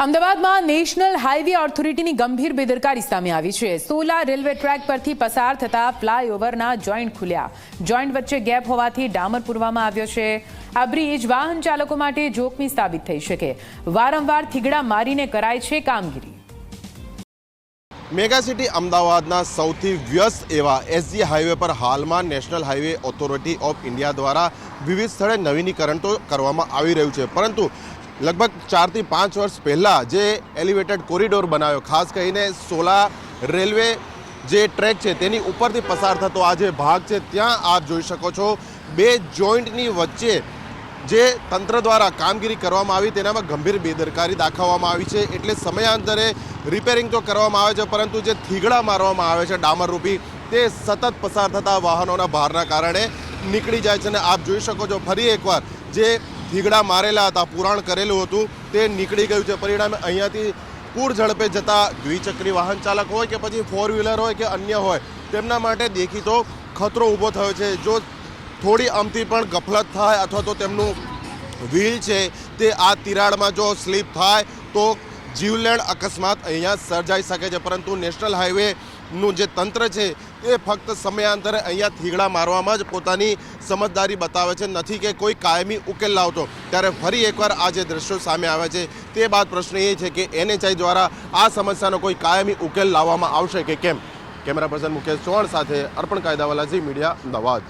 અમદાવાદમાં national highway ઓથોરિટીની ગંભીર બેદરકારી સામે આવી છે। સોલા રેલવે ટ્રેક પરથી પસાર થતા ફ્લાયઓવરના જોઈન્ટ ખુલ્યા। જોઈન્ટ વચ્ચે ગેપ હોવાથી ડામર પૂરવામાં આવ્યો છે। આ બ્રિજ વાહન ચાલકો માટે જોખમી સાબિત થઈ શકે। વારંવાર થીગડા મારીને કરાય છે કામગીરી। મેગા સિટી અમદાવાદના સૌથી વ્યસ્ત એવા એસજી હાઈવે પર હાલમાં national highway authority of India દ્વારા વિવિધ સ્થળે નવીનીકરણ તો કરવામાં આવી રહ્યું છે, પરંતુ લગભગ 4 થી 5 વર્ષ પહેલાં જે એલિવેટેડ કોરિડોર બનાવ્યો, ખાસ કરીને સોલા રેલવે જે ટ્રેક છે તેની ઉપરથી પસાર થતો આ જે ભાગ છે, ત્યાં આપ જોઈ શકો છો બે જોઈન્ટની વચ્ચે જે તંત્ર દ્વારા કામગીરી કરવામાં આવી તેનામાં ગંભીર બેદરકારી દાખવવામાં આવી છે। એટલે સમયાંતરે રિપેરિંગ તો કરવામાં આવે છે, પરંતુ જે થીગડા મારવામાં આવે છે ડામર રૂપી, તે સતત પસાર થતા વાહનોના ભારના કારણે નીકળી જાય છે। અને આપ જોઈ શકો છો ફરી એકવાર જે થીગડા મારેલા હતા, પુરાણ કરેલું હતું, તે નીકળી ગયું છે। પરિણામે અહીંયાથી પૂર ઝડપે જતા દ્વિચક્રી વાહન ચાલક હોય કે પછી 4 વ્હીલર હોય કે અન્ય હોય, તેમના માટે દેખીતો ખતરો ઊભો થયો છે। જો થોડી અમથી પણ ગફલત થાય અથવા તો તેમનું વ્હીલ છે તે આ તિરાડમાં જો સ્લીપ થાય તો જીવલેણ અકસ્માત અહીંયા સર્જાઈ શકે છે। પરંતુ નેશનલ હાઈવેનું જે તંત્ર છે એ ફક્ત સમયાંતરે અહીંયા થીગડા મારવામાં જ પોતાની સમજદારી બતાવે છે, નથી કે કોઈ કાયમી ઉકેલ લાવતો। ત્યારે ફરી એકવાર આ જે દ્રશ્યો સામે આવે છે તે બાદ પ્રશ્ન એ છે કે NHAI દ્વારા આ સમસ્યાનો કોઈ કાયમી ઉકેલ લાવવામાં આવશે કે કેમ। કેમેરા પર્સન મુકેશ ચૌહાણ સાથે અર્પણ કાયદાવાલા, ઝી મીડિયા, અમદાવાદ।